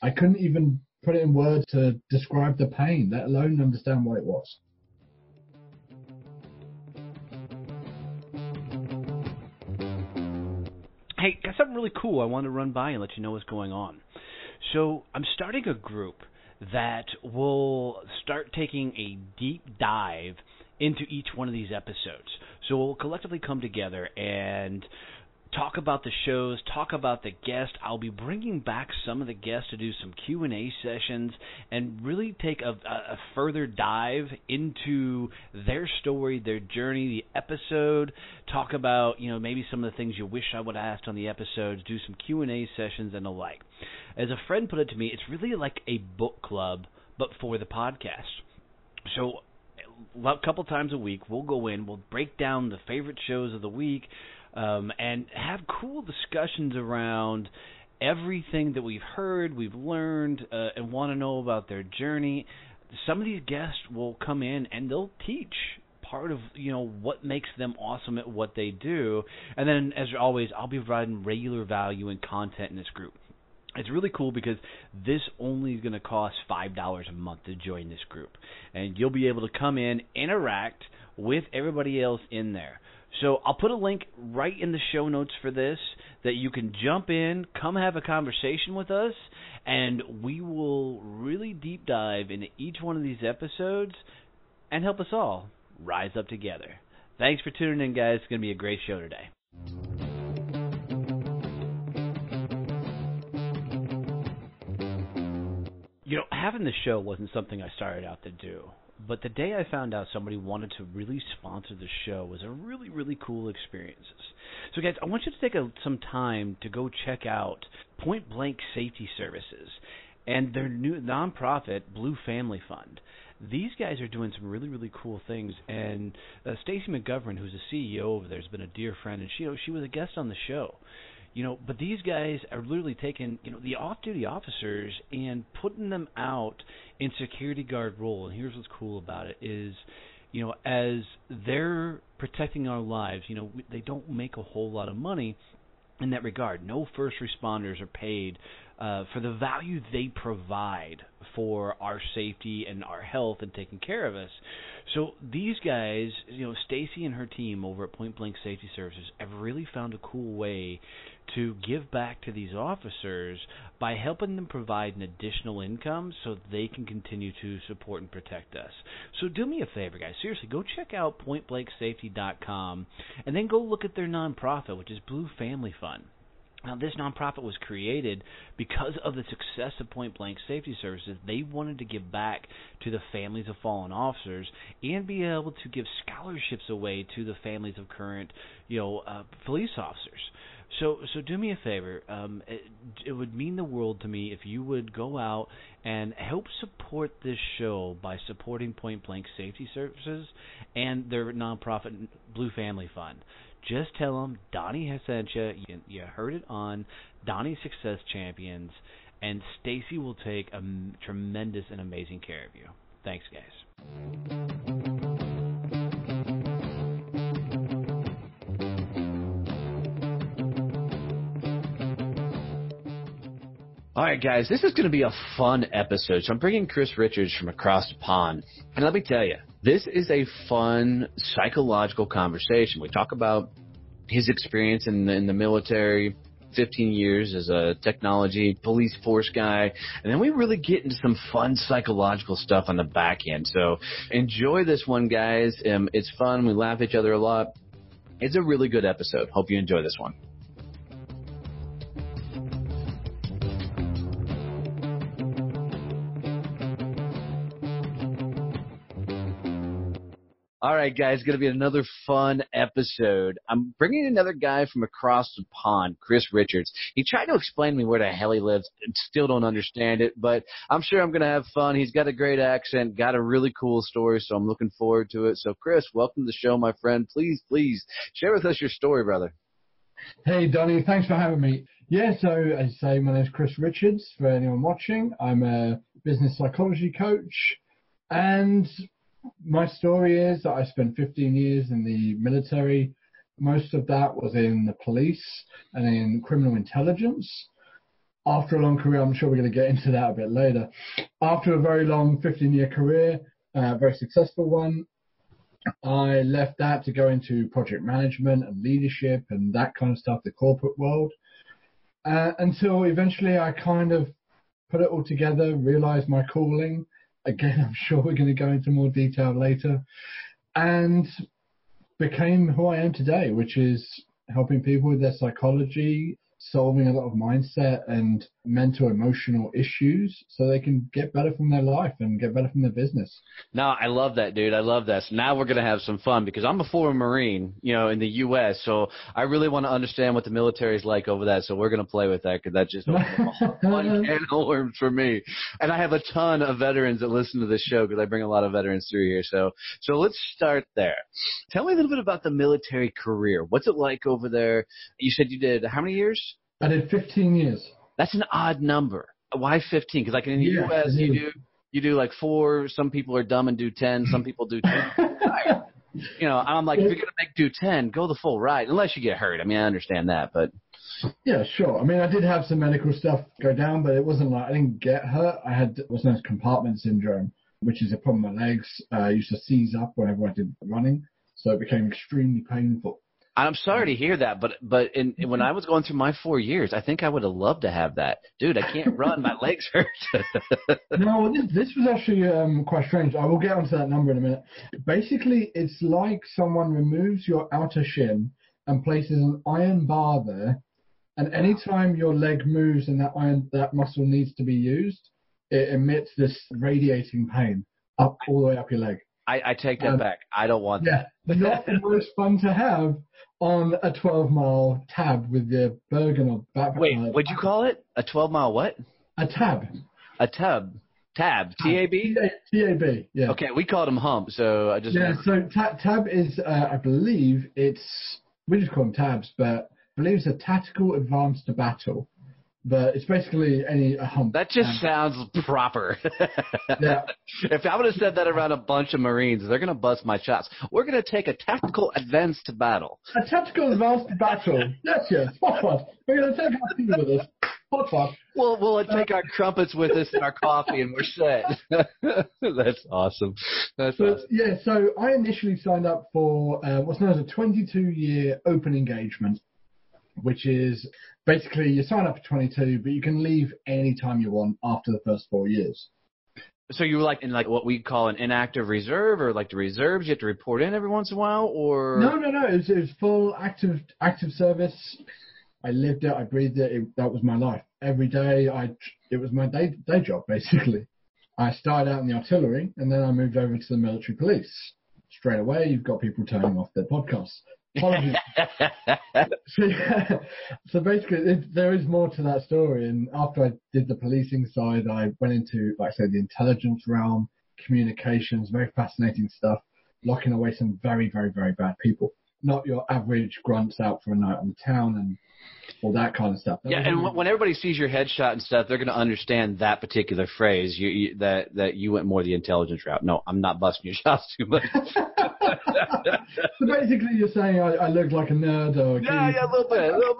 I couldn't even put it in words to describe the pain, let alone understand what it was. Hey, got something really cool I want to run by and let you know what's going on. So I'm starting a group that will start taking a deep dive into each one of these episodes. So we'll collectively come together and talk about the shows, talk about the guests. I'll be bringing back some of the guests to do some Q&A sessions and really take a further dive into their story, their journey, the episode, talk about, maybe some of the things you wish I would have asked on the episodes, do some Q&A sessions and the like. As a friend put it to me, it's really like a book club, but for the podcast. So a couple times a week, we'll go in, we'll break down the favorite shows of the week, and have cool discussions around everything that we've heard, we've learned, and want to know about their journey. Some of these guests will come in and they'll teach part of, what makes them awesome at what they do. And then, as always, I'll be providing regular value and content in this group. It's really cool because this only is going to cost $5 a month to join this group. And you'll be able to come in, interact with everybody else in there. So I'll put a link right in the show notes for this that you can jump in, come have a conversation with us, and we will really deep dive into each one of these episodes and help us all rise up together. Thanks for tuning in, guys. It's going to be a great show today. Having the show wasn't something I started out to do. But the day I found out somebody wanted to really sponsor the show was a really, really cool experience. So, guys, I want you to take some time to go check out Point Blank Safety Services and their new nonprofit, Blue Family Fund. These guys are doing some really, really cool things. And Stacy McGovern, who's the CEO over there, has been a dear friend, and she was a guest on the show. But these guys are literally taking, the off-duty officers and putting them out in security guard role. And here's what's cool about it is, as they're protecting our lives, they don't make a whole lot of money in that regard. No first responders are paid for the value they provide for our safety and our health and taking care of us. So these guys, Stacy and her team over at Point Blank Safety Services have really found a cool way to give back to these officers by helping them provide an additional income so they can continue to support and protect us. So do me a favor, guys. Seriously, go check out pointblanksafety.com and then go look at their nonprofit, which is Blue Family Fund. Now, this nonprofit was created because of the success of Point Blank Safety Services. They wanted to give back to the families of fallen officers and be able to give scholarships away to the families of current, police officers. So do me a favor. It would mean the world to me if you would go out and help support this show by supporting Point Blank Safety Services and their nonprofit Blue Family Fund. Just tell them Donnie has sent you. You heard it on Donnie Success Champions, and Stacy will take a tremendous and amazing care of you. Thanks, guys. All right, guys, this is going to be a fun episode. So I'm bringing Chris Richards from across the pond. And let me tell you, this is a fun psychological conversation. We talk about his experience in the military, 15 years as a technology police force guy, and then we really get into some fun psychological stuff on the back end. So enjoy this one, guys. It's fun. We laugh at each other a lot. It's a really good episode. Hope you enjoy this one. All right, guys, going to be another fun episode. I'm bringing another guy from across the pond, Chris Richards. He tried to explain to me where the hell he lives. Still don't understand it, but I'm sure I'm going to have fun. He's got a great accent, got a really cool story, so I'm looking forward to it. So, Chris, welcome to the show, my friend. Please share with us your story, brother. Hey, Donnie, thanks for having me. Yeah, so as you say, my name's Chris Richards, for anyone watching. I'm a business psychology coach, and my story is that I spent 15 years in the military. Most of that was in the police and in criminal intelligence. after a long career, I'm sure we're going to get into that a bit later. After a very long 15-year career, very successful one, I left that to go into project management and leadership and that kind of stuff, the corporate world, until eventually I kind of put it all together, realized my calling. Again, I'm sure we're going to go into more detail later, and became who I am today, which is helping people with their psychology, solving a lot of mindset and mental, emotional issues so they can get better from their life and get better from their business. No, I love that, dude. I love that. So now we're going to have some fun because I'm a former Marine, in the U.S., so I really want to understand what the military is like over that, so we're going to play with that because that just opens up a whole fun can of worms for me. And I have a ton of veterans that listen to this show because I bring a lot of veterans through here. So let's start there. Tell me a little bit about the military career. What's it like over there? You said you did how many years? I did 15 years. That's an odd number. Why 15? Because like in the U.S., you do like 4. Some people are dumb and do 10. Some people do 2. I'm like, if you're going to do 10, go the full ride, unless you get hurt. I mean, I understand that, but. Yeah, sure. I mean, I did have some medical stuff go down, but it wasn't like I didn't get hurt. I had what's known as compartment syndrome, which is a problem with my legs. I used to seize up whenever I did running, so it became extremely painful. I'm sorry to hear that, but when I was going through my 4 years, I think I would have loved to have that. Dude, I can't run. My legs hurt. No, this was actually quite strange. I will get onto that number in a minute. Basically, it's like someone removes your outer shin and places an iron bar there, and anytime your leg moves and that muscle needs to be used, it emits this radiating pain all the way up your leg. I take that back. I don't want that. Not the most fun to have on a 12-mile tab with the Bergen or back. Wait, what'd you call it? A 12-mile what? A tab. A tub. Tab. T-A-B? T-A-B, yeah. Okay, we called them hump, so I just... Yeah, so tab is, I believe we just call them tabs, but I believe it's a tactical advance to battle. But it's basically a hump. That just sounds proper. Yeah. If I would have said that around a bunch of Marines, they're going to bust my chops. We're going to take a tactical advance to battle. A tactical advance to battle. Yes. Hot pot. We're going to take our tea with us. Hot pot. We'll take our crumpets with us and our coffee, and we're set. That's awesome. Yeah, so I initially signed up for what's known as a 22-year open engagement, which is basically you sign up for 22, but you can leave any time you want after the first 4 years. So you were like in like what we call an inactive reserve, or like the reserves, you have to report in every once in a while, or? No. It was full active service. I lived it. I breathed it. That was my life. Every day, it was my day job, basically. I started out in the artillery, and then I moved over to the military police. Straight away, you've got people turning off their podcasts. So basically, there is more to that story. And after I did the policing side, I went into, like I said, the intelligence realm, communications, very fascinating stuff, locking away some very, very, very bad people. Not your average grunts out for a night on the town and all that kind of stuff. Yeah, and when everybody sees your headshot and stuff, they're going to understand that particular phrase, that you went more the intelligence route. No, I'm not busting your shots too much. So basically you're saying I look like a nerd or a Yeah, a little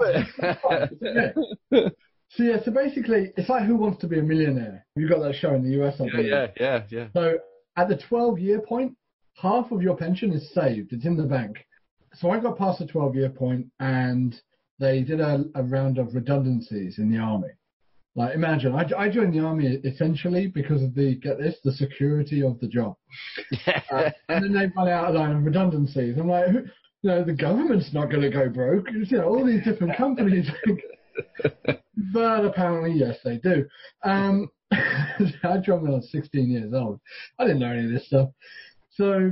bit. So basically it's like Who Wants to Be a Millionaire? You've got that show in the US, I believe. Yeah. So at the 12-year point, half of your pension is saved. It's in the bank. So I got past the 12-year point, and they did a round of redundancies in the army. Like, imagine, I joined the army essentially because of the security of the job. And then they run out a line of redundancies. I'm like, the government's not going to go broke. All these different companies. But apparently, yes, they do. I joined when I was 16 years old. I didn't know any of this stuff. So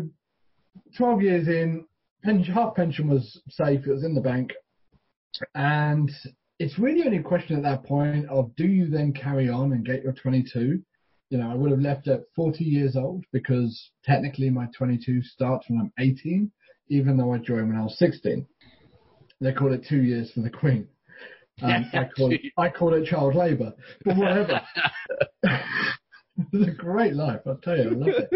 12 years in, half pension was safe. It was in the bank. And it's really only a question at that point of, do you then carry on and get your 22? I would have left at 40 years old because technically my 22 starts when I'm 18, even though I joined when I was 16. They call it 2 years for the Queen. I call it child labour, but whatever. It was a great life, I'll tell you. I loved it.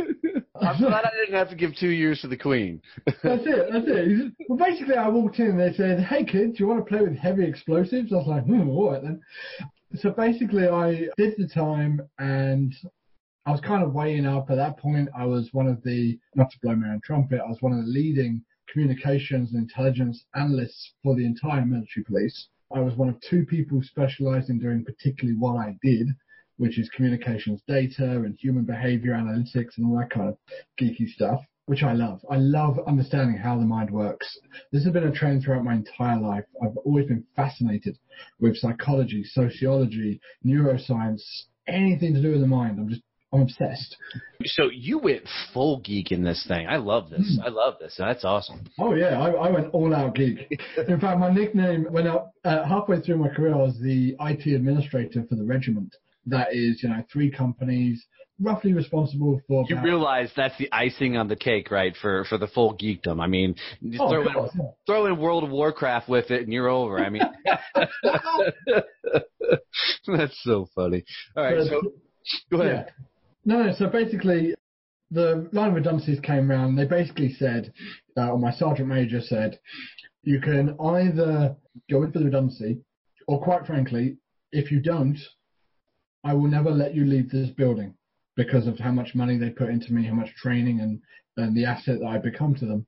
I'm glad I didn't have to give 2 years to the Queen. That's it. Well, basically, I walked in and they said, "Hey, kid, do you want to play with heavy explosives?" I was like, all right then. So basically, I did the time, and I was kind of weighing up. At that point, I was one of the, not to blow my own trumpet, I was one of the leading communications and intelligence analysts for the entire military police. I was one of two people specialized in doing particularly what I did, which is communications data and human behavior analytics and all that kind of geeky stuff, which I love. I love understanding how the mind works. This has been a trend throughout my entire life. I've always been fascinated with psychology, sociology, neuroscience, anything to do with the mind. I'm obsessed. So you went full geek in this thing. I love this. I love this. That's awesome. Oh, yeah. I went all out geek. In fact, my nickname went up halfway through my career. I was the IT administrator for the regiment. That is, 3 companies, roughly responsible for... You realize that's the icing on the cake, right, for the full geekdom. I mean, throw in World of Warcraft with it and you're over. I mean, that's so funny. All right, so go ahead. Yeah. No, so basically, the line of redundancies came around. They basically said, or my sergeant major said, you can either go in for the redundancy, or quite frankly, if you don't, I will never let you leave this building because of how much money they put into me, how much training and the asset that I become to them.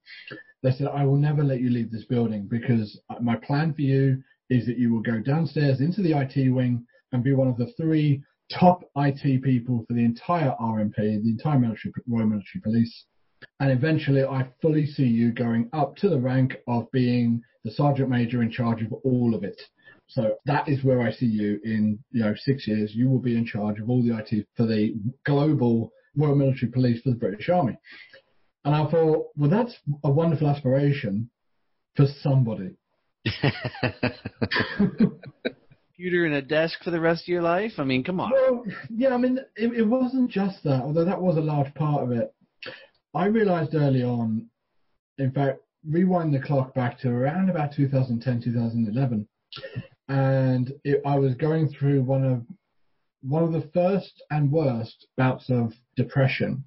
They said, I will never let you leave this building because my plan for you is that you will go downstairs into the IT wing and be one of the 3 top IT people for the entire RMP, the entire Royal Military Police. And eventually I fully see you going up to the rank of being the Sergeant Major in charge of all of it. So that is where I see you in 6 years. You will be in charge of all the IT for the global Royal Military Police for the British Army. And I thought, well, that's a wonderful aspiration for somebody. Computer and a desk for the rest of your life? I mean, come on. Well, yeah, I mean, it wasn't just that, although that was a large part of it. I realized early on, in fact, rewind the clock back to around about 2010, 2011, and I was going through one of the first and worst bouts of depression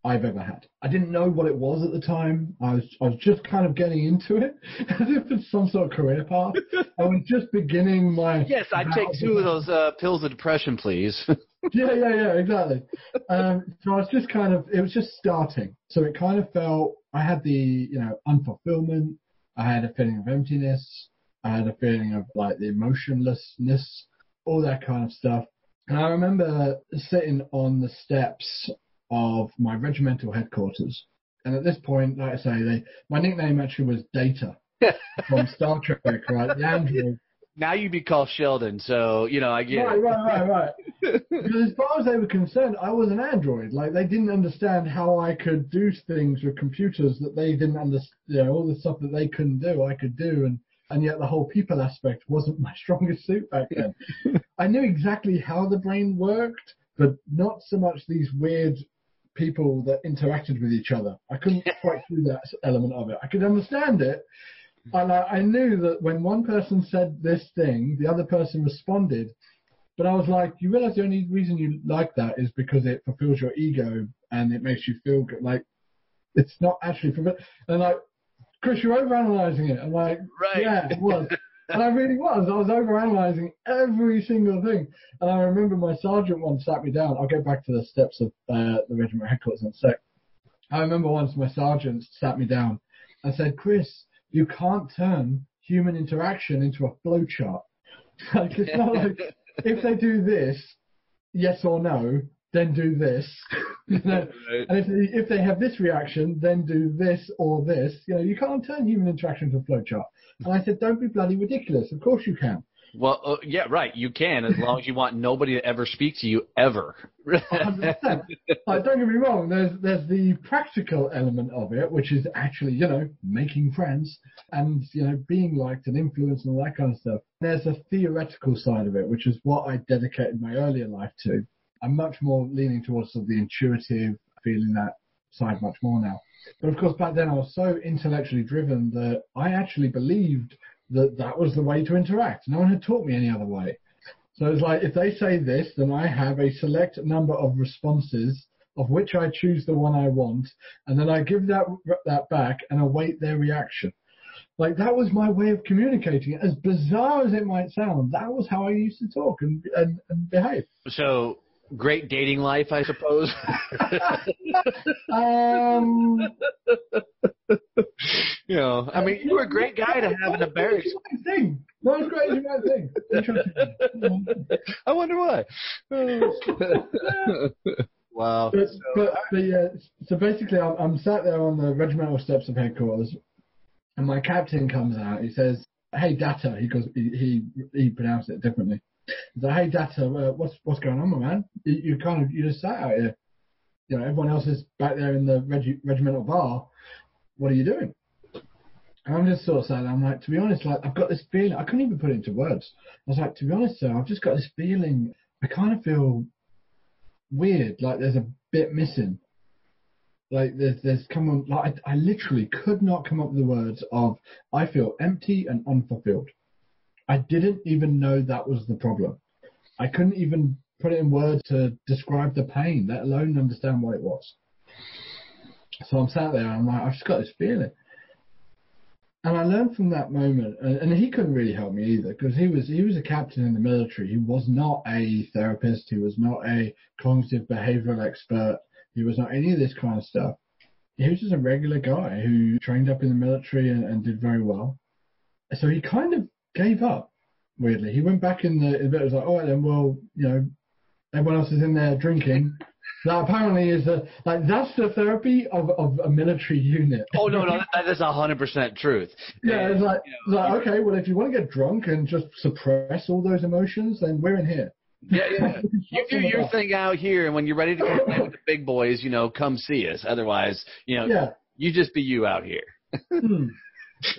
I've ever had. I didn't know what it was at the time. I was just kind of getting into it as if it's some sort of career path. I was just beginning my... Yes, I'd take 2 of those pills of depression, please. Yeah, exactly. So I was just it was just starting. So it kind of felt, I had the, unfulfillment. I had a feeling of emptiness. I had a feeling of like the emotionlessness, all that kind of stuff. And I remember sitting on the steps of my regimental headquarters. And at this point, like I say, my nickname actually was Data from Star Trek, right? The android. Now you'd be called Sheldon, so, I get it. Right. Because as far as they were concerned, I was an android. Like, they didn't understand how I could do things with computers that they didn't understand, all the stuff that they couldn't do, I could do. And yet the whole people aspect wasn't my strongest suit back then. I knew exactly how the brain worked, but not so much these weird people that interacted with each other. I couldn't quite do that element of it. I could understand it. And I knew that when one person said this thing, the other person responded. But I was like, you realize the only reason you like that is because it fulfills your ego and it makes you feel good. Like, it's not actually fulfilled. And like, Chris, you're overanalyzing it. I'm like, right. Yeah, it was. And I really was. I was overanalyzing every single thing. And I remember my sergeant once sat me down. I'll get back to the steps of the regiment headquarters in a sec. I remember once my sergeant sat me down and said, Chris, you can't turn human interaction into a flow chart. Like, it's not like, if they do this, yes or no, then do this. Right. And if they have this reaction, then do this or this. You can't turn human interaction into a flow chart. And I said, don't be bloody ridiculous. Of course you can. Well, yeah, right. You can, as long as you want nobody to ever speak to you ever. 100%. Like, don't get me wrong. There's the practical element of it, which is actually, making friends and, being liked and influenced and all that kind of stuff. There's a theoretical side of it, which is what I dedicated my earlier life to. I'm much more leaning towards sort of the intuitive, feeling that side much more now. But of course, back then I was so intellectually driven that I actually believed that was the way to interact. No one had taught me any other way. So it's like, if they say this, then I have a select number of responses of which I choose the one I want, and then I give that back and await their reaction. Like, that was my way of communicating. As bizarre as it might sound, that was how I used to talk and behave. So, great dating life, I suppose. You know, I mean, you were a great guy to have in a barracks. Not as great as you might think. Interesting. I wonder why. Wow. So basically, I'm sat there on the regimental steps of headquarters, and my captain comes out. He says, "Hey, Data." He goes. He pronounced it differently. He's like, "Hey, Data, what's going on, my man? You just sat out here. You know, everyone else is back there in the regimental bar. What are you doing?" And I'm just sort of saying, I'm like, to be honest, like, I've got this feeling. I couldn't even put it into words. I was like, to be honest, sir, I've just got this feeling. I kind of feel weird, like there's a bit missing. Like there's come on. Like I literally could not come up with the words of I feel empty and unfulfilled. I didn't even know that was the problem. I couldn't even put it in words to describe the pain, let alone understand what it was. So I'm sat there and I'm like, I've just got this feeling. And I learned from that moment, and he couldn't really help me either, because he was a captain in the military. He was not a therapist. He was not a cognitive behavioral expert. He was not any of this kind of stuff. He was just a regular guy who trained up in the military and did very well. So he kind of gave up, weirdly. He went back in the bit, was like, all right then, well, you know, everyone else is in there drinking. That apparently is that's the therapy of a military unit. Oh, no, that is 100% truth. Yeah, it's like, okay, well, if you want to get drunk and just suppress all those emotions, then we're in here. Yeah. You do your thing out here, and when you're ready to come play with the big boys, you know, come see us. Otherwise, you know, you just be you out here.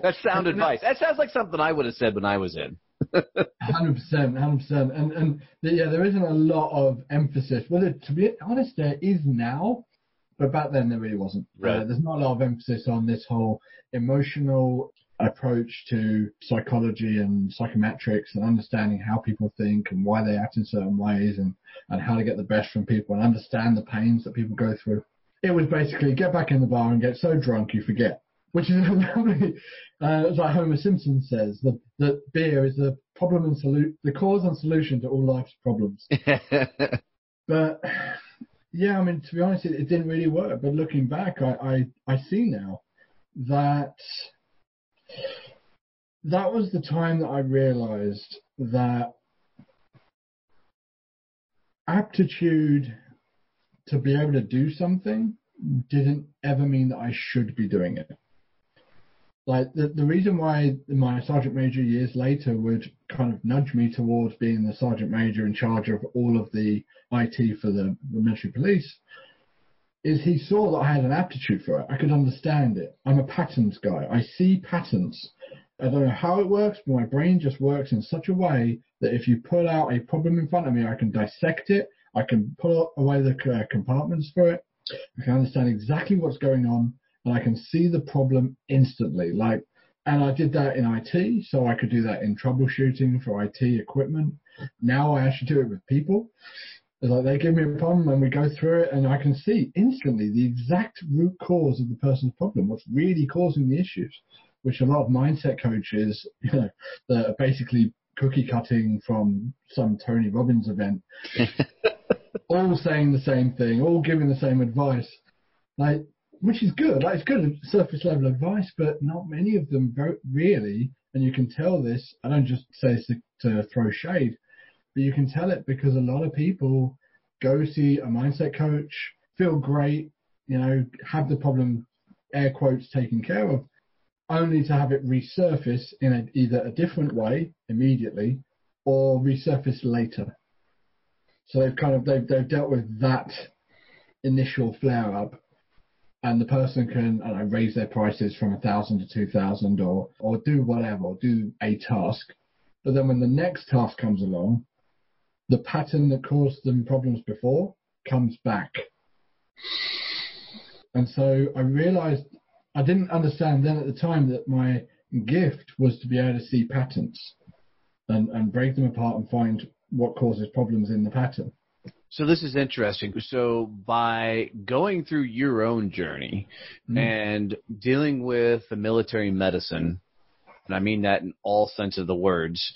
That's sound advice. That sounds like something I would have said when I was in. 100%. And there isn't a lot of emphasis. Well, to be honest, there is now, but back then there really wasn't. Right. There's not a lot of emphasis on this whole emotional approach to psychology and psychometrics and understanding how people think and why they act in certain ways and how to get the best from people and understand the pains that people go through. It was basically get back in the bar and get so drunk you forget. Which is as like Homer Simpson says, that beer is the problem and the cause and solution to all life's problems. But yeah, I mean, to be honest, it didn't really work. But looking back, I see now that was the time that I realized that aptitude to be able to do something didn't ever mean that I should be doing it. Like the reason why my sergeant major years later would kind of nudge me towards being the sergeant major in charge of all of the IT for the military police is he saw that I had an aptitude for it. I could understand it. I'm a patterns guy. I see patterns. I don't know how it works, but my brain just works in such a way that if you put out a problem in front of me, I can dissect it. I can pull away the compartments for it. I can understand exactly what's going on. And I can see the problem instantly. And I did that in IT, so I could do that in troubleshooting for IT equipment. Now I actually do it with people. It's like they give me a problem and we go through it, and I can see instantly the exact root cause of the person's problem, what's really causing the issues, which a lot of mindset coaches, you know, that are basically cookie cutting from some Tony Robbins event, all saying the same thing, all giving the same advice. Which is good. It's good surface level advice, but not many of them really. And you can tell this. I don't just say this to throw shade, but you can tell it because a lot of people go see a mindset coach, feel great, you know, have the problem, air quotes, taken care of, only to have it resurface in either a different way immediately or resurface later. So they've dealt with that initial flare up. And the person can raise their prices from 1,000 to 2,000 or do whatever, or do a task. But then when the next task comes along, the pattern that caused them problems before comes back. And so I realized, I didn't understand then at the time that my gift was to be able to see patterns and break them apart and find what causes problems in the pattern. So this is interesting. So by going through your own journey and dealing with the military medicine and I mean that in all sense of the words,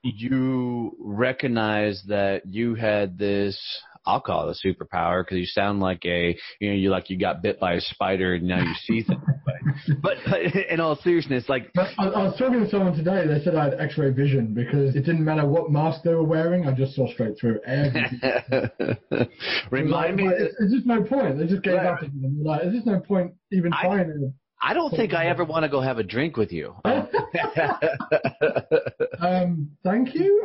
you recognize that you had this, I'll call it a superpower, because you sound like you got bit by a spider and now you see things. But in all seriousness, I was talking to someone today. They said I had X-ray vision because it didn't matter what mask they were wearing. I just saw straight through everything. Remind me. It's just no point. They just gave up. There's just no point even trying to. I don't think I ever want to go have a drink with you. Thank you.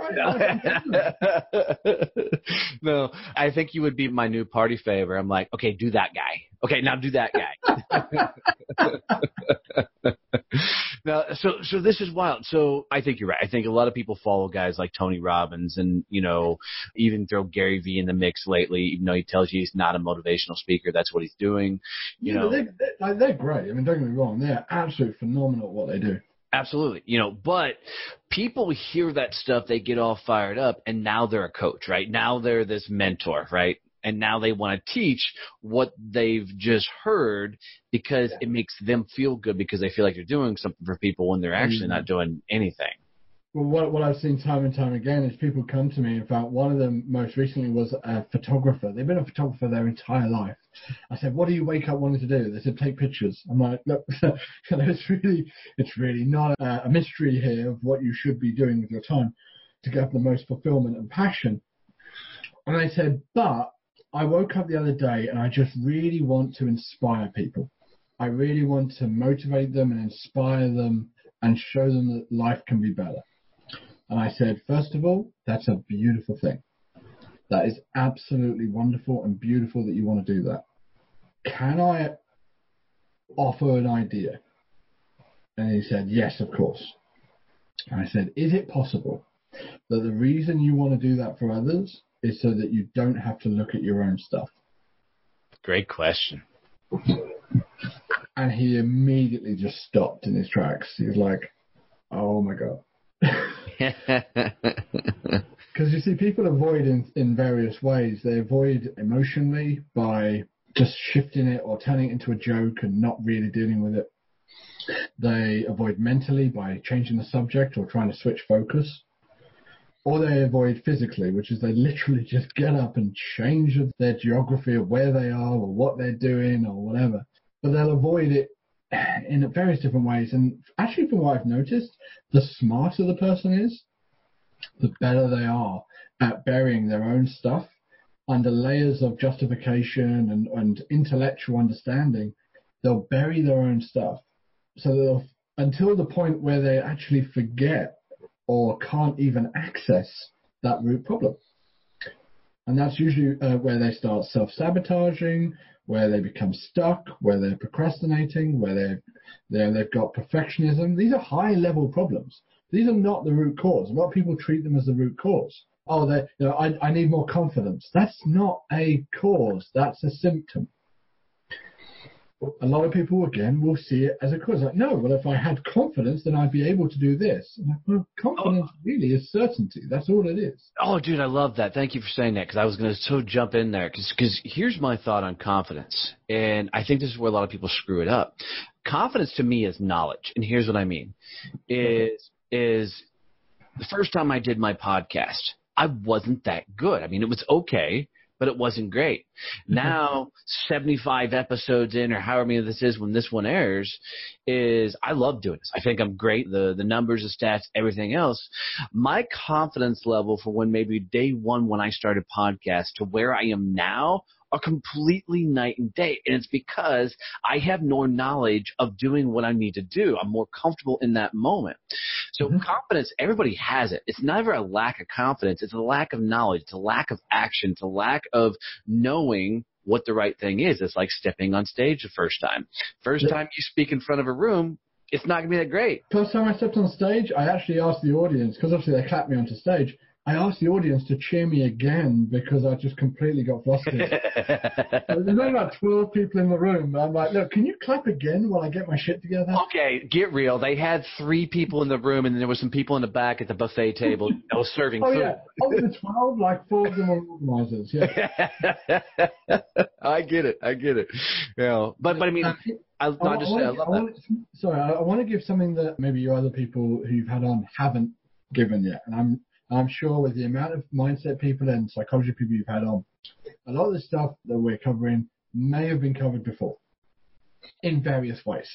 No, I think you would be my new party favor. I'm like, okay, do that guy. Okay, now do that guy. Now, so this is wild. So I think you're right. I think a lot of people follow guys like Tony Robbins and, even throw Gary Vee in the mix lately, even though he tells you he's not a motivational speaker. That's what he's doing. They're great. I mean, don't get me wrong. They're absolutely phenomenal at what they do. Absolutely. But people hear that stuff, they get all fired up, and now they're a coach, right? Now they're this mentor, right? And now they want to teach what they've just heard because it makes them feel good because they feel like they're doing something for people when they're actually not doing anything. Well, what I've seen time and time again is people come to me. In fact, one of them most recently was a photographer. They've been a photographer their entire life. I said, what do you wake up wanting to do? They said, take pictures. I'm like, look, it's really not a mystery here of what you should be doing with your time to get the most fulfillment and passion. And I said, but I woke up the other day and I just really want to inspire people. I really want to motivate them and inspire them and show them that life can be better. And I said, first of all, that's a beautiful thing. That is absolutely wonderful and beautiful that you want to do that. Can I offer an idea? And he said, yes, of course. And I said, is it possible that the reason you want to do that for others is so that you don't have to look at your own stuff? Great question. And he immediately just stopped in his tracks. He was like, oh my God. Because you see, people avoid in various ways. They avoid emotionally by just shifting it or turning it into a joke and not really dealing with it. They avoid mentally by changing the subject or trying to switch focus. Or they avoid physically, which is they literally just get up and change their geography of where they are or what they're doing or whatever. But they'll avoid it in various different ways. And actually, from what I've noticed, the smarter the person is, the better they are at burying their own stuff under layers of justification and intellectual understanding. They'll bury their own stuff. So until the point where they actually forget or can't even access that root problem. And that's usually where they start self-sabotaging, where they become stuck, where they're procrastinating, where they've got perfectionism. These are high-level problems. These are not the root cause. A lot of people treat them as the root cause. Oh, I need more confidence. That's not a cause. That's a symptom. A lot of people, again, will see it as a cause. Like, no, well, if I had confidence, then I'd be able to do this. Like, well, confidence really is certainty. That's all it is. Oh, dude, I love that. Thank you for saying that, because I was going to jump in there. Because here's my thought on confidence, and I think this is where a lot of people screw it up. Confidence to me is knowledge, and here's what I mean. Is the first time I did my podcast, I wasn't that good. I mean, it was okay, but it wasn't great. Now, 75 episodes in, or however many this is when this one airs, I love doing this. I think I'm great. The numbers, the stats, everything else. My confidence level for when maybe day one when I started podcast to where I am now are completely night and day. And it's because I have more knowledge of doing what I need to do. I'm more comfortable in that moment. So confidence, everybody has it. It's never a lack of confidence. It's a lack of knowledge. It's a lack of action. It's a lack of knowing what the right thing is. It's like stepping on stage the first time. First time you speak in front of a room, it's not going to be that great. First time I stepped on stage, I actually asked the audience, because obviously they clapped me onto stage, I asked the audience to cheer me again because I just completely got flustered. There's only about 12 people in the room. But I'm like, look, can you clap again while I get my shit together? Okay, get real. They had 3 people in the room, and there was some people in the back at the buffet table serving food. Yeah. Of the 12, like 4 of them were organizers. Yeah. I get it. Yeah, but I mean, I want to give something that maybe your other people who you've had on haven't given yet, and I'm sure with the amount of mindset people and psychology people you've had on, a lot of the stuff that we're covering may have been covered before in various ways.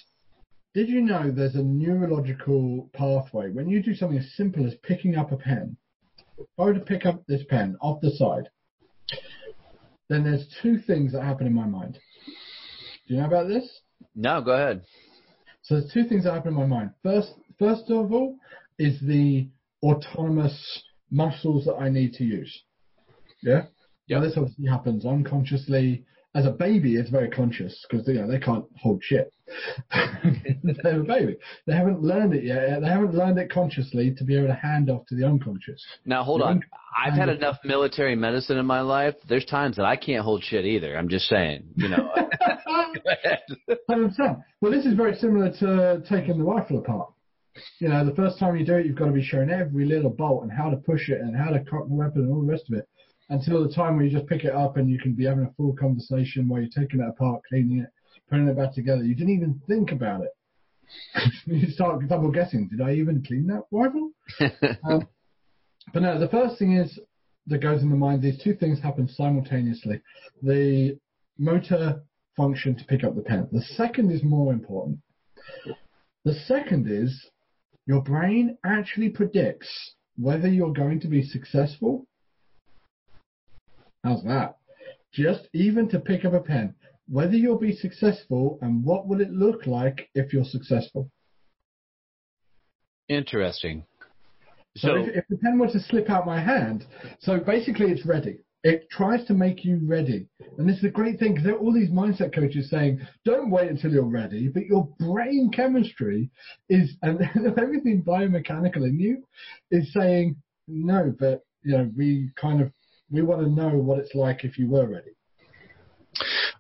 Did you know there's a neurological pathway when you do something as simple as picking up a pen? If I were to pick up this pen off the side, then there's 2 things that happen in my mind. Do you know about this? No, go ahead. So there's 2 things that happen in my mind. First of all is the autonomous muscles that I need to use. Yeah? Yeah. Now, this obviously happens unconsciously. As a baby, it's very conscious because they can't hold shit. They're a baby. They haven't learned it yet. They haven't learned it consciously to be able to hand off to the unconscious. Now, hold on. I've had enough military medicine in my life. There's times that I can't hold shit either. I'm just saying, 100%. Well, this is very similar to taking the rifle apart. The first time you do it, you've got to be shown every little bolt and how to push it and how to cock the weapon and all the rest of it, until the time where you just pick it up and you can be having a full conversation while you're taking it apart, cleaning it, putting it back together. You didn't even think about it. You start double guessing. Did I even clean that rifle? But no, the first thing is that goes in the mind. These 2 things happen simultaneously. The motor function to pick up the pen. The second is more important. The second is your brain actually predicts whether you're going to be successful. How's that? Just even to pick up a pen, whether you'll be successful and what will it look like if you're successful. Interesting. So if the pen were to slip out my hand, so basically it's ready. It tries to make you ready. And this is a great thing because there are all these mindset coaches saying, don't wait until you're ready, but your brain chemistry is, and everything biomechanical in you is saying, no, but, we want to know what it's like if you were ready.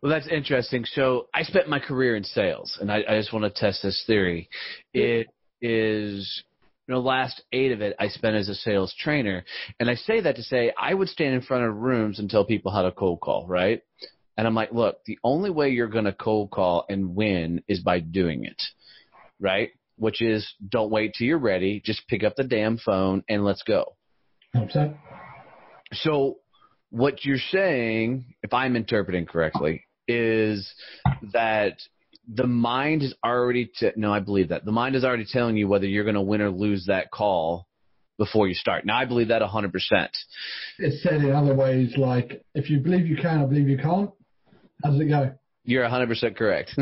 Well, that's interesting. So I spent my career in sales, and I just want to test this theory. It is... the last 8 of it I spent as a sales trainer. And I say that to say I would stand in front of rooms and tell people how to cold call, right? And I'm like, look, the only way you're going to cold call and win is by doing it, right? Which is don't wait till you're ready. Just pick up the damn phone and let's go. Okay. So what you're saying, if I'm interpreting correctly, is that the mind is already I believe that. The mind is already telling you whether you're going to win or lose that call before you start. Now, I believe that 100%. It's said in other ways, like, if you believe you can, I believe you can't. How does it go? You're 100% correct.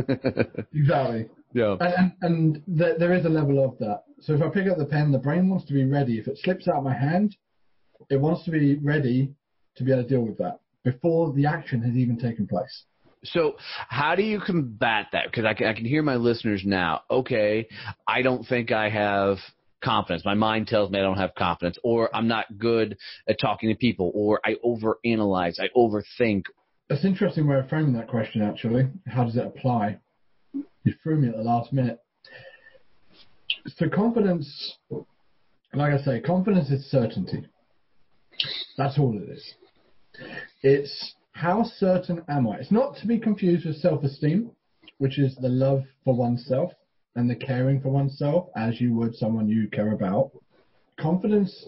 Exactly. Yeah. And there is a level of that. So if I pick up the pen, the brain wants to be ready. If it slips out of my hand, it wants to be ready to be able to deal with that before the action has even taken place. So how do you combat that? Because I can hear my listeners now. Okay, I don't think I have confidence. My mind tells me I don't have confidence, or I'm not good at talking to people, or I overanalyze, I overthink. That's an interesting way of framing that question, actually. How does it apply? You threw me at the last minute. So confidence, like I say, confidence is certainty. That's all it is. It's how certain am I? It's not to be confused with self-esteem, which is the love for oneself and the caring for oneself as you would someone you care about. Confidence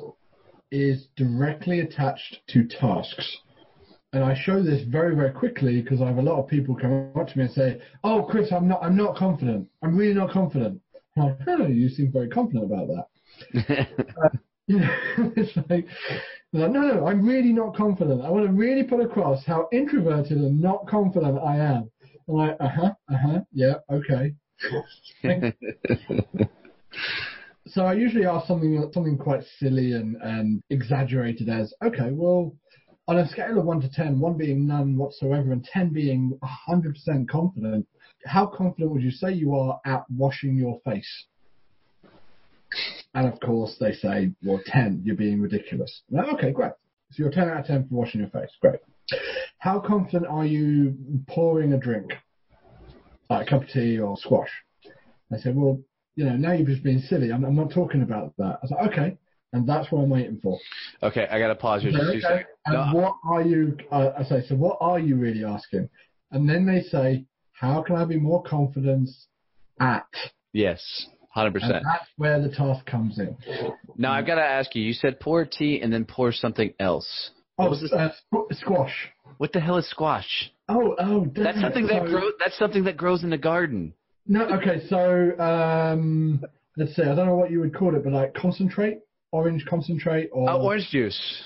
is directly attached to tasks. And I show this very, very quickly because I have a lot of people come up to me and say, oh, Chris, I'm not confident. I'm really not confident. I'm like, oh, you seem very confident about that. It's like, no, I'm really not confident. I want to really put across how introverted and not confident I am. I'm like, yeah, okay. So I usually ask something quite silly and exaggerated as, okay, well, on a scale of 1 to 10, 1 being none whatsoever and 10 being 100% confident, how confident would you say you are at washing your face? And of course they say, well, 10, you're being ridiculous. Like, okay, great. So you're 10 out of 10 for washing your face. Great. How confident are you pouring a drink, like a cup of tea or squash? They say, well, now you've just been silly. I'm not talking about that. I was like, okay. And that's what I'm waiting for. Okay, I got to pause here. Okay. And what are you, I say, so what are you really asking? And then they say, how can I be more confident at? Yes, 100%. And that's where the task comes in. Now, I've got to ask you said pour tea and then pour something else. What was this? Squash. What the hell is squash? Oh, that's something that's something that grows in the garden. No, okay, so let's see, I don't know what you would call it, but like concentrate, orange concentrate, or orange juice.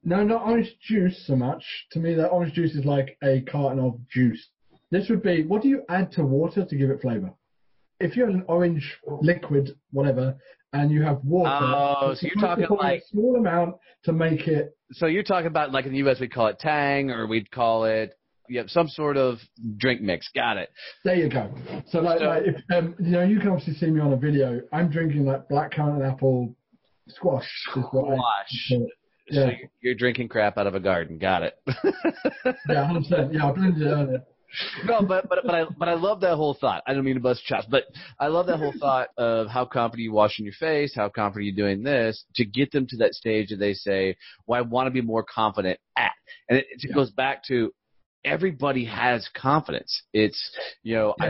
No, not orange juice so much. To me, that orange juice is like a carton of juice. This would be, what do you add to water to give it flavor? If you have an orange liquid, whatever, and you have water, so you're talking like a small amount to make it. So you're talking about, like in the U.S. we'd call it Tang, or we'd call it some sort of drink mix. Got it. There you go. So like if you can obviously see me on a video. I'm drinking like blackcurrant and apple squash. So you're drinking crap out of a garden. Got it. Yeah, 100%. Yeah, I blended it earlier. No, but I love that whole thought. I don't mean to bust chops, but I love that whole thought of how confident you washing your face, how confident you doing this, to get them to that stage that they say, well, I want to be more confident at. And it goes back to everybody has confidence. It's, yes. I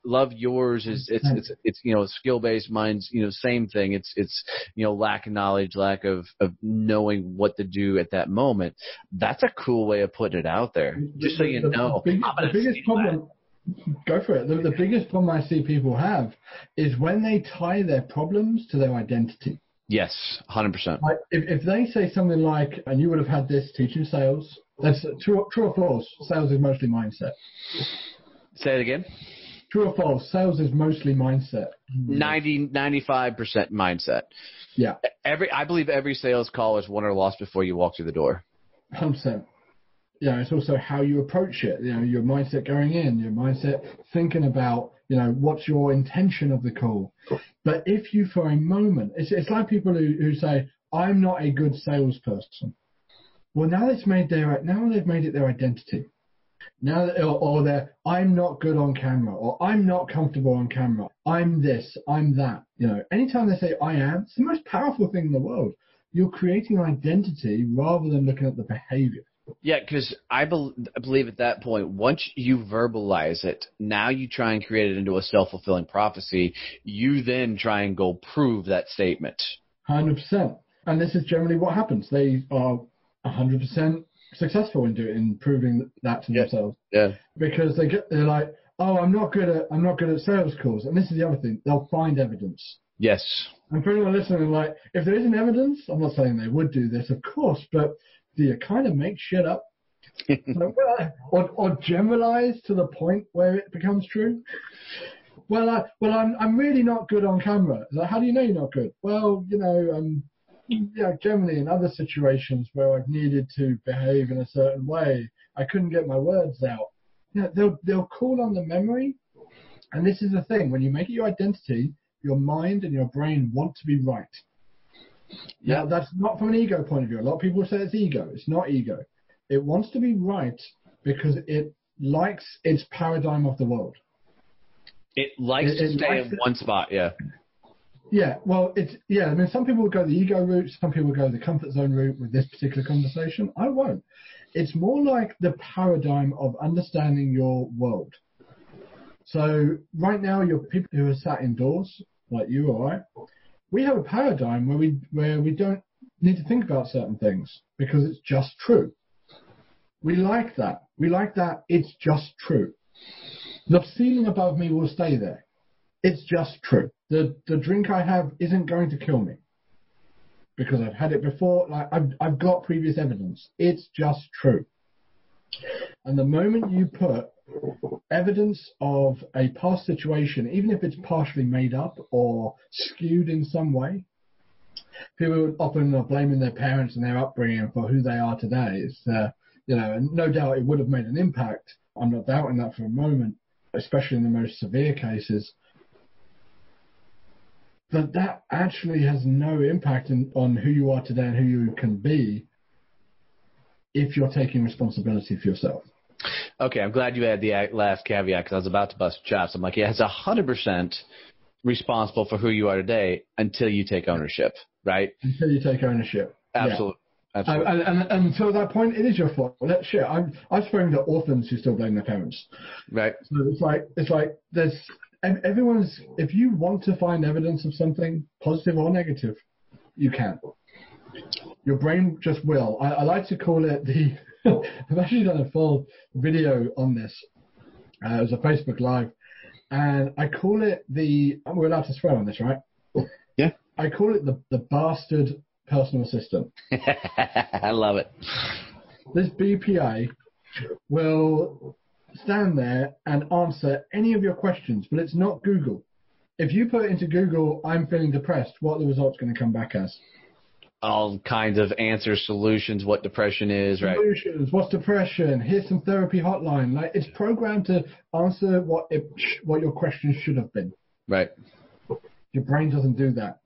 love yours. It's skill based. Mine's, same thing. It's lack of knowledge, lack of knowing what to do at that moment. That's a cool way of putting it out there. Just so you know. The biggest problem, go for it. The biggest problem I see people have is when they tie their problems to their identity. Yes, 100%. Like if they say something like, and you would have had this teaching sales, that's true or false, sales is mostly mindset. Say it again. True or false, sales is mostly mindset. 95% mindset. Yeah. I believe every sales call is won or lost before you walk through the door. 100%. Yeah, it's also how you approach it. Your mindset going in, your mindset thinking about, what's your intention of the call. But if you, for a moment, it's like people who say, I'm not a good salesperson. Well, now they've made it their identity. I'm not good on camera, or I'm not comfortable on camera. I'm this, I'm that. Anytime they say I am, it's the most powerful thing in the world. You're creating an identity rather than looking at the behavior. Yeah, because I believe at that point, once you verbalize it, now you try and create it into a self-fulfilling prophecy. You then try and go prove that statement. 100%. And this is generally what happens. They are 100% successful in proving that to themselves. Yeah. Because they're like, oh, I'm not good at sales calls. And this is the other thing. They'll find evidence. Yes. And for anyone listening, like, if there isn't evidence, I'm not saying they would do this, of course, but do you kind of make shit up? or generalize to the point where it becomes true? I'm really not good on camera. Like, how do you know you're not good? Well, generally in other situations where I've needed to behave in a certain way, I couldn't get my words out. They'll call on the memory. And this is the thing. When you make it your identity, your mind and your brain want to be right. Yeah. Now, that's not from an ego point of view. A lot of people say it's ego. It's not ego. It wants to be right because it likes its paradigm of the world. It likes to stay in one spot, yeah. Yeah, well, some people would go the ego route. Some people go the comfort zone route with this particular conversation. I won't. It's more like the paradigm of understanding your world. So right now, you're people who are sat indoors, like you or I. We have a paradigm where we don't need to think about certain things because it's just true. We like that. It's just true. The ceiling above me will stay there. It's just true. The drink I have isn't going to kill me because I've had it before. Like I've got previous evidence. It's just true. And the moment you put evidence of a past situation, even if it's partially made up or skewed in some way, people often are blaming their parents and their upbringing for who they are today. It's, and no doubt it would have made an impact. I'm not doubting that for a moment, especially in the most severe cases. But that actually has no impact on who you are today and who you can be if you're taking responsibility for yourself. Okay, I'm glad you had the last caveat because I was about to bust chops. I'm like, yeah, it's 100% responsible for who you are today until you take ownership, right? Until you take ownership. Absolutely. Yeah. Absolutely. And until that point, it is your fault. Shit, I've spoken to orphans who still blame their parents. Right. So it's like there's everyone's. If you want to find evidence of something, positive or negative, you can. Your brain just will. I like to call it the. I've actually done a full video on this. It was a Facebook Live, and I call it we're allowed to swear on this, right? Yeah. I call it the bastard personal assistant. I love it. This BPA will stand there and answer any of your questions, but it's not Google. If you put into Google, I'm feeling depressed, what are the results going to come back as? All kinds of answers, solutions, what depression is, right? Solutions, what's depression? Here's some therapy hotline. Like, it's programmed to answer what your question should have been. Right. Your brain doesn't do that.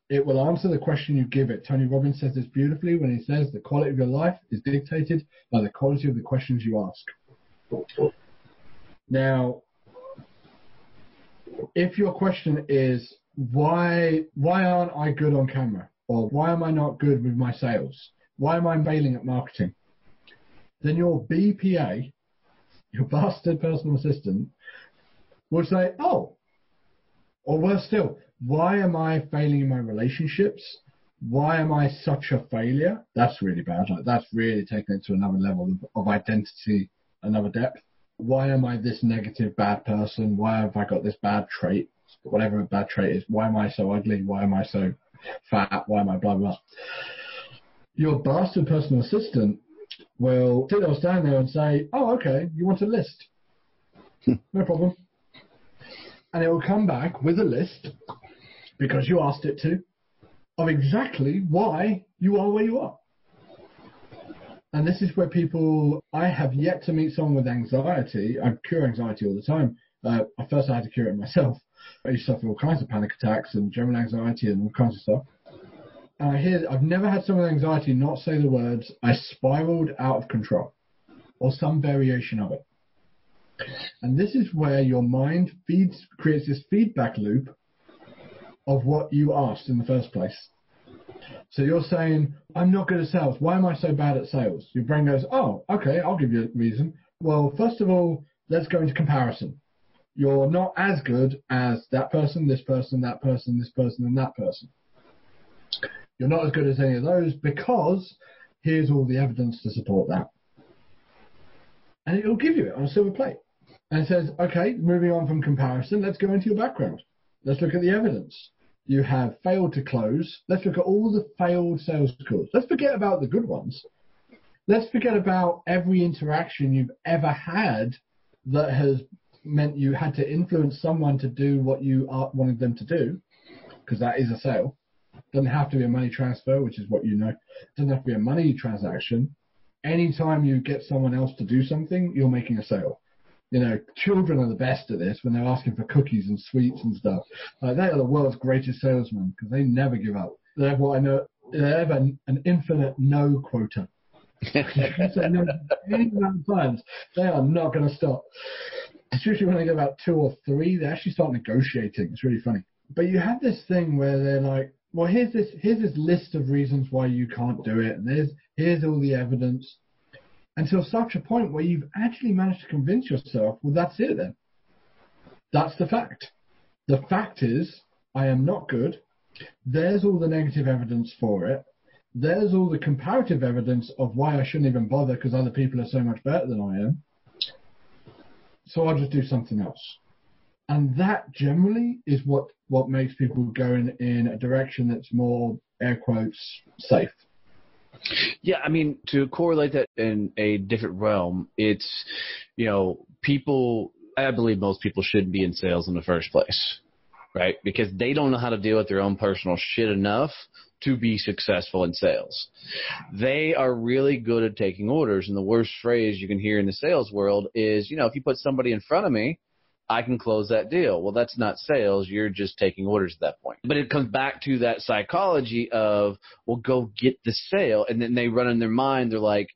It will answer the question you give it. Tony Robbins says this beautifully when he says the quality of your life is dictated by the quality of the questions you ask. Now, if your question is, why aren't I good on camera? Or why am I not good with my sales? Why am I failing at marketing? Then your BPA, your bastard personal assistant, will say, oh, or worse still, why am I failing in my relationships? Why am I such a failure? That's really bad. Like, that's really taking it to another level of identity, another depth. Why am I this negative, bad person? Why have I got this bad trait? Whatever a bad trait is. Why am I so ugly? Why am I so fat? Why am I blah, blah? Your bastard personal assistant will stand there and say, oh, okay, you want a list? No problem. And it will come back with a list, because you asked it to, of exactly why you are where you are. And this is where I have yet to meet someone with anxiety. I cure anxiety all the time. First I had to cure it myself. I used to suffer all kinds of panic attacks and general anxiety and all kinds of stuff. And I've never had someone with anxiety not say the words, I spiraled out of control, or some variation of it. And this is where your mind creates this feedback loop of what you asked in the first place. So you're saying, I'm not good at sales. Why am I so bad at sales? Your brain goes, oh, okay, I'll give you a reason. Well, first of all, let's go into comparison. You're not as good as that person, this person, that person, this person, and that person. You're not as good as any of those because here's all the evidence to support that. And it'll give you it on a silver plate. And it says, okay, moving on from comparison, let's go into your background. Let's look at the evidence. You have failed to close. Let's look at all the failed sales calls. Let's forget about the good ones. Let's forget about every interaction you've ever had that has meant you had to influence someone to do what you wanted them to do, because that is a sale. Doesn't have to be a money transfer, which is what you know. Doesn't have to be a money transaction. Anytime you get someone else to do something, you're making a sale. You know, children are the best at this when they're asking for cookies and sweets and stuff. They are the world's greatest salesmen because they never give up. They have what I know. They have an infinite no quota. You can say no any amount of times, they are not going to stop. It's usually when they get about 2 or 3, they actually start negotiating. It's really funny. But you have this thing where they're like, well, here's this list of reasons why you can't do it, and here's all the evidence. Until such a point where you've actually managed to convince yourself, well, that's it then. That's the fact. The fact is, I am not good. There's all the negative evidence for it. There's all the comparative evidence of why I shouldn't even bother because other people are so much better than I am. So I'll just do something else. And that generally is what makes people go in a direction that's more, air quotes, safe. Yeah, I mean, to correlate that in a different realm, it's, I believe most people shouldn't be in sales in the first place, right? Because they don't know how to deal with their own personal shit enough to be successful in sales. They are really good at taking orders, and the worst phrase you can hear in the sales world is, if you put somebody in front of me I can close that deal. Well, that's not sales. You're just taking orders at that point. But it comes back to that psychology of, well, go get the sale. And then they run in their mind. They're like,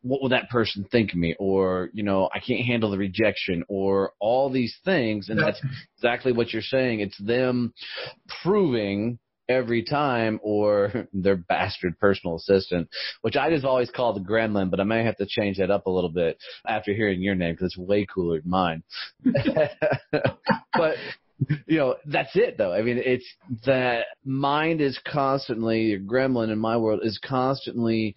what will that person think of me? Or, I can't handle the rejection, or all these things. And that's exactly what you're saying. It's them proving every time, or their bastard personal assistant, which I just always call the gremlin, but I may have to change that up a little bit after hearing your name because it's way cooler than mine. But, that's it, though. I mean, it's that mind is constantly, your gremlin in my world is constantly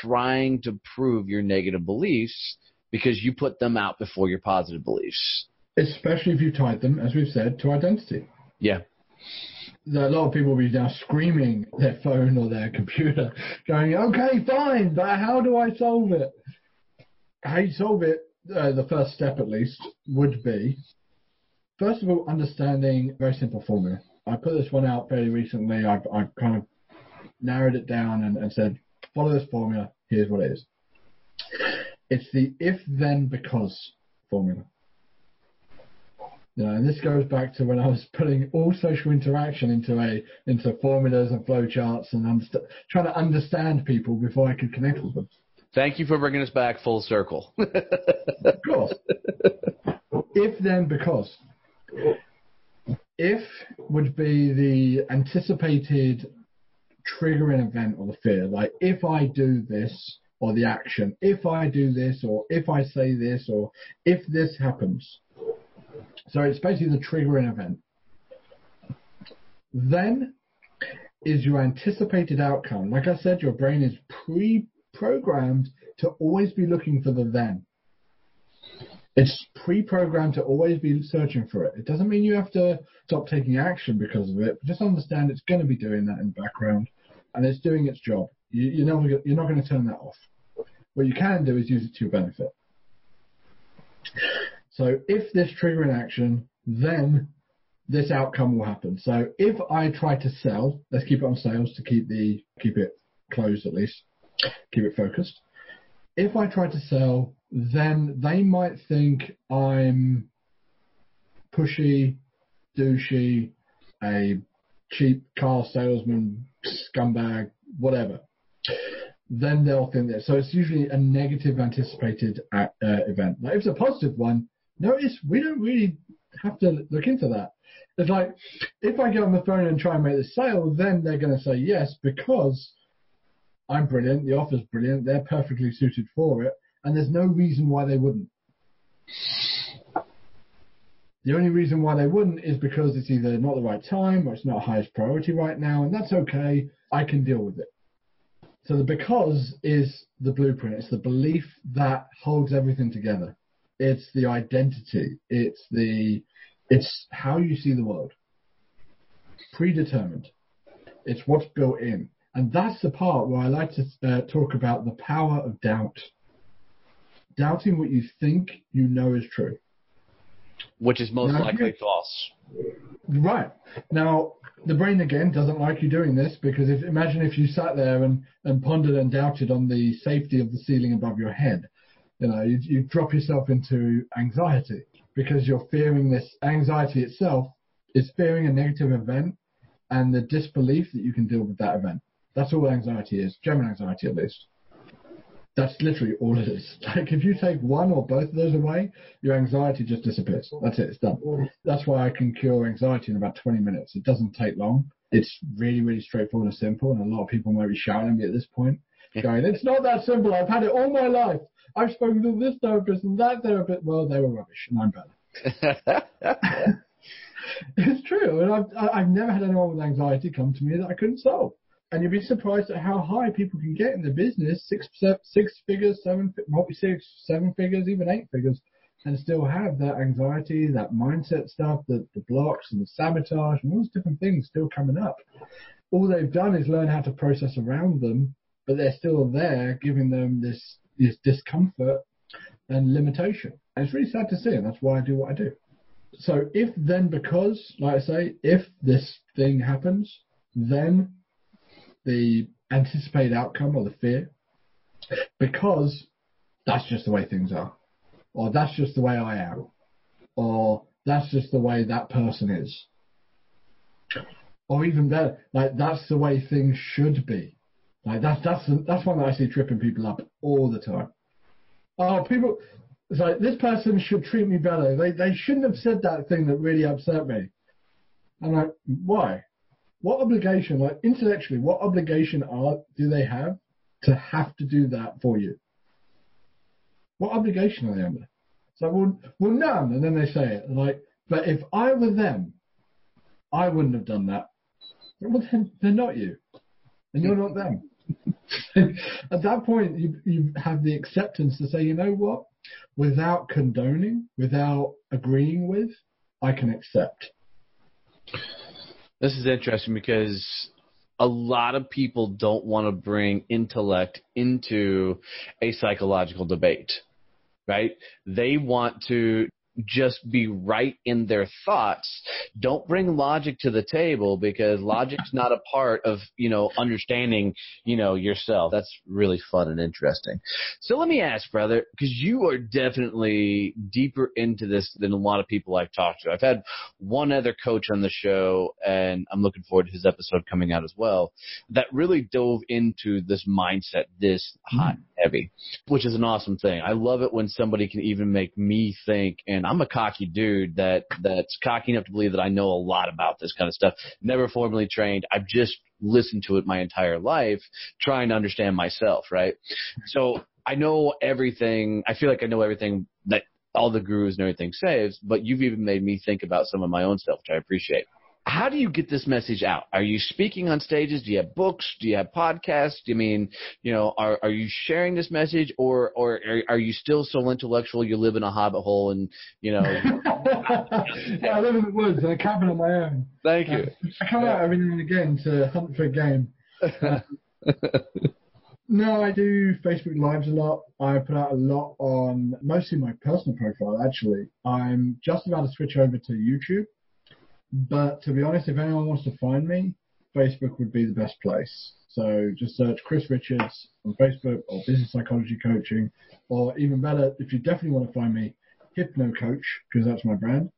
trying to prove your negative beliefs because you put them out before your positive beliefs. Especially if you tied them, as we've said, to identity. Yeah. A lot of people will be now screaming their phone or their computer, going, okay, fine, but how do I solve it? How you solve it, the first step at least, would be, first of all, understanding a very simple formula. I put this one out fairly recently. I've kind of narrowed it down and said, follow this formula, here's what it is. It's the if, then, because formula. And this goes back to when I was putting all social interaction into formulas and flowcharts and trying to understand people before I could connect with them. Thank you for bringing us back full circle. Of course. If, then, because. If would be the anticipated triggering event or the fear. Like, if I do this, or the action. If I do this, or if I say this, or if this happens. So it's basically the triggering event. Then is your anticipated outcome. Like I said, your brain is pre-programmed to always be looking for the then. It's pre-programmed to always be searching for it. It doesn't mean you have to stop taking action because of it. Just understand it's going to be doing that in the background, and it's doing its job. You're not going to turn that off. What you can do is use it to your benefit. So if this triggering action, then this outcome will happen. So if I try to sell, let's keep it on sales to keep it closed at least, keep it focused. If I try to sell, then they might think I'm pushy, douchey, a cheap car salesman, scumbag, whatever. Then they'll think that. So it's usually a negative anticipated event. Now, if it's a positive one, notice we don't really have to look into that. It's like, if I get on the phone and try and make the sale, then they're going to say yes because I'm brilliant, the offer's brilliant, they're perfectly suited for it, and there's no reason why they wouldn't. The only reason why they wouldn't is because it's either not the right time or it's not highest priority right now, and that's okay, I can deal with it. So the because is the blueprint. It's the belief that holds everything together. It's the identity. It's how you see the world. Predetermined. It's what's built in. And that's the part where I like to talk about the power of doubt. Doubting what you think you know is true. Which is most likely false. Right. Now, the brain, again, doesn't like you doing this because imagine if you sat there and pondered and doubted on the safety of the ceiling above your head. You drop yourself into anxiety because you're fearing this. Anxiety itself is fearing a negative event and the disbelief that you can deal with that event. That's all anxiety is, general anxiety at least. That's literally all it is. Like, if you take one or both of those away, your anxiety just disappears. That's it. It's done. That's why I can cure anxiety in about 20 minutes. It doesn't take long. It's really, really straightforward and simple, and a lot of people might be shouting at me at this point, going, it's not that simple. I've had it all my life. I've spoken to this therapist and that therapist. Well, they were rubbish, and I'm better. It's true. And I've never had anyone with anxiety come to me that I couldn't solve. And you'd be surprised at how high people can get in the business, six figures, seven figures, even 8 figures, and still have that anxiety, that mindset stuff, the blocks and the sabotage and all those different things still coming up. All they've done is learn how to process around them, but they're still there, giving them this discomfort and limitation. And it's really sad to see, and that's why I do what I do. So if, then, because, like I say, if this thing happens, then the anticipated outcome or the fear, because that's just the way things are, or that's just the way I am, or that's just the way that person is. Or even better, like that's the way things should be. Like that's one that I see tripping people up all the time. Oh, people, it's like, this person should treat me better. They shouldn't have said that thing that really upset me. I'm like, why? What obligation, like intellectually, what obligation do they have to do that for you? What obligation are they under? So, well, none. And then they say it. Like, but if I were them, I wouldn't have done that. Well, then they're not you. And you're not them. At that point, you have the acceptance to say, you know what? Without condoning, without agreeing with, I can accept. This is interesting because a lot of people don't want to bring intellect into a psychological debate, right? They want to just be right in their thoughts. Don't bring logic to the table because logic's not a part of, understanding, yourself. That's really fun and interesting. So let me ask, brother, because you are definitely deeper into this than a lot of people I've talked to. I've had one other coach on the show, and I'm looking forward to his episode coming out as well, that really dove into this mindset this hot and heavy, which is an awesome thing. I love it when somebody can even make me think, and I'm a cocky dude that's cocky enough to believe that I know a lot about this kind of stuff. Never formally trained. I've just listened to it my entire life, trying to understand myself, right? So I know everything. I feel like I know everything that all the gurus and everything says, but you've even made me think about some of my own stuff, which I appreciate. How do you get this message out? Are you speaking on stages? Do you have books? Do you have podcasts? Are you sharing this message, or are you still so intellectual you live in a hobbit hole and, Yeah, I live in the woods in a cabin on my own. Thank you. I come out every now and again to hunt for game. No, I do Facebook Lives a lot. I put out a lot on mostly my personal profile, actually. I'm just about to switch over to YouTube. But to be honest, if anyone wants to find me, Facebook would be the best place. So just search Chris Richards on Facebook or Business Psychology Coaching, or even better, if you definitely want to find me, Hypno Coach, because that's my brand.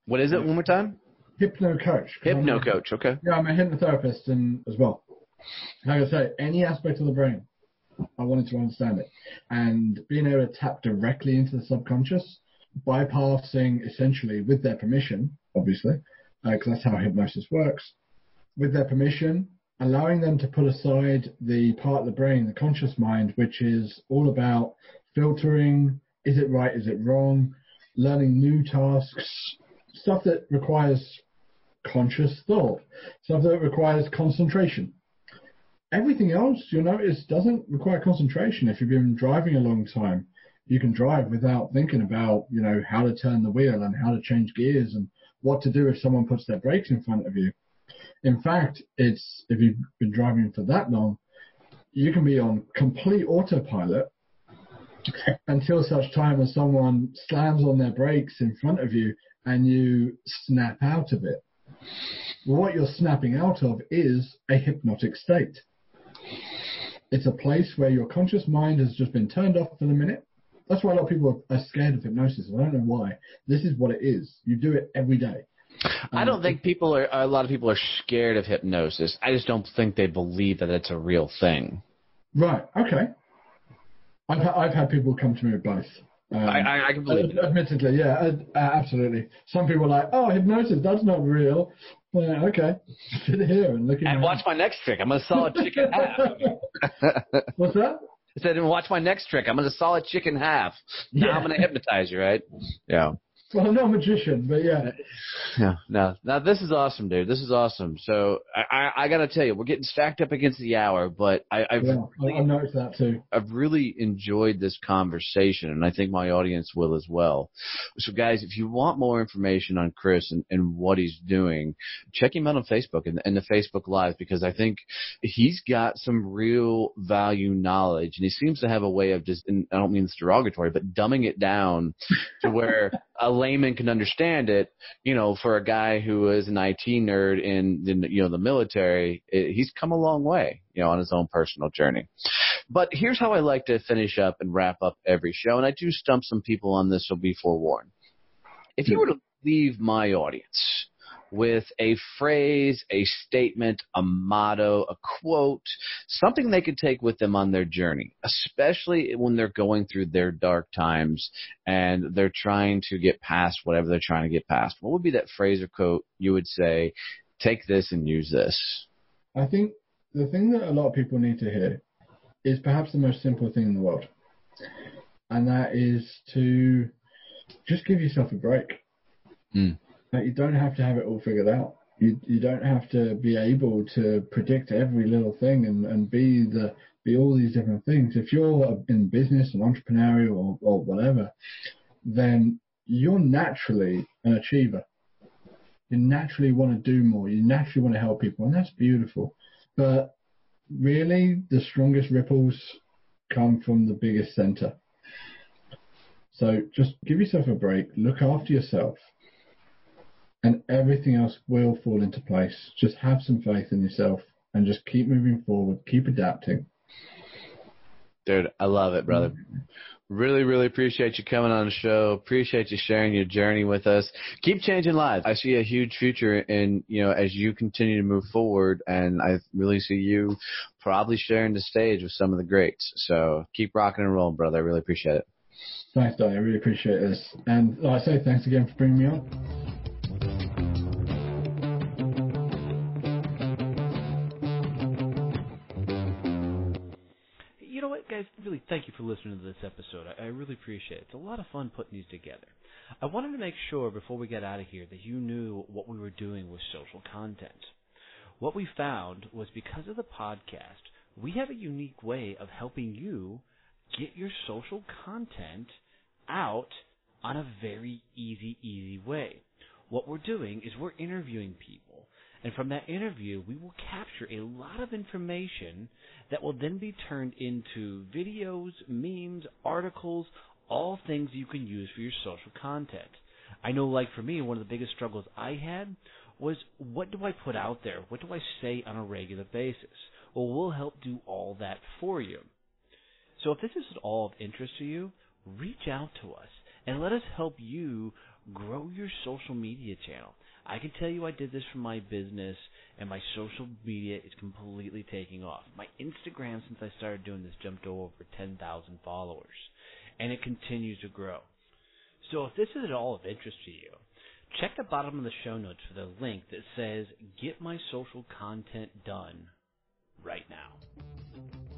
What is it? One more time? Hypno Coach. Hypno Coach, okay. Yeah, I'm a hypnotherapist as well. Like I say, any aspect of the brain, I wanted to understand it. And being able to tap directly into the subconscious, bypassing essentially, with their permission, obviously, because that's how hypnosis works, with their permission, allowing them to put aside the part of the brain, the conscious mind, which is all about filtering, is it right, is it wrong, learning new tasks, stuff that requires conscious thought, stuff that requires concentration. Everything else, you'll notice, doesn't require concentration. If you've been driving a long time, you can drive without thinking about, how to turn the wheel and how to change gears and what to do if someone puts their brakes in front of you. In fact, if you've been driving for that long, you can be on complete autopilot until such time as someone slams on their brakes in front of you and you snap out of it. What you're snapping out of is a hypnotic state. It's a place where your conscious mind has just been turned off for the minute. That's why a lot of people are scared of hypnosis. I don't know why. This is what it is. You do it every day. I don't think a lot of people are scared of hypnosis. I just don't think they believe that it's a real thing. Right. Okay. I've had people come to me with both. I can believe it. Admittedly, yeah, absolutely. Some people are like, oh, hypnosis, that's not real. Well, okay. Sit here and look at And watch my next trick. I'm going to saw a chicken half. What's that? I said, and watch my next trick. I'm going to saw a chicken half. Now I'm going to hypnotize you, right? Yeah. Well, I'm not a magician, but yeah. Yeah, no. Now, this is awesome, dude. This is awesome. So, I got to tell you, we're getting stacked up against the hour, but I've noticed that too. I've really enjoyed this conversation, and I think my audience will as well. So, guys, if you want more information on Chris and what he's doing, check him out on Facebook and the Facebook Live, because I think he's got some real value knowledge, and he seems to have a way of just, and I don't mean this derogatory, but dumbing it down to where a layman can understand it, for a guy who is an IT nerd in the military. He's come a long way, on his own personal journey. But here's how I like to finish up and wrap up every show, and I do stump some people on this, so be forewarned. If you were to leave my audience with a phrase, a statement, a motto, a quote, something they could take with them on their journey, especially when they're going through their dark times and they're trying to get past whatever they're trying to get past, what would be that phrase or quote you would say, take this and use this? I think the thing that a lot of people need to hear is perhaps the most simple thing in the world. And that is to just give yourself a break. Like, you don't have to have it all figured out. You don't have to be able to predict every little thing and be all these different things. If you're in business, an entrepreneur or whatever, then you're naturally an achiever. You naturally want to do more. You naturally want to help people, and that's beautiful. But really, the strongest ripples come from the biggest center. So just give yourself a break, look after yourself, and everything else will fall into place. Just have some faith in yourself and just keep moving forward, keep adapting. Dude, I love it, brother. Really, really appreciate you coming on the show. Appreciate you sharing your journey with us. Keep changing lives. I see a huge future in, as you continue to move forward, and I really see you probably sharing the stage with some of the greats. So keep rocking and rolling, brother. I really appreciate it. Thanks, Donnie. I really appreciate this. And like I say, thanks again for bringing me on. You know what, guys? Really, thank you for listening to this episode. I really appreciate it. It's a lot of fun putting these together. I wanted to make sure before we get out of here that you knew what we were doing with social content. What we found was because of the podcast, we have a unique way of helping you get your social content out on a very easy way. What we're doing is we're interviewing people, and from that interview, we will capture a lot of information that will then be turned into videos, memes, articles, all things you can use for your social content. I know, like for me, one of the biggest struggles I had was, what do I put out there? What do I say on a regular basis? Well, we'll help do all that for you. So if this is at all of interest to you, reach out to us and let us help you grow your social media channel. I can tell you I did this for my business, and my social media is completely taking off. My Instagram, since I started doing this, jumped over 10,000 followers, and it continues to grow. So if this is at all of interest to you, check the bottom of the show notes for the link that says, Get My Social Content Done right now.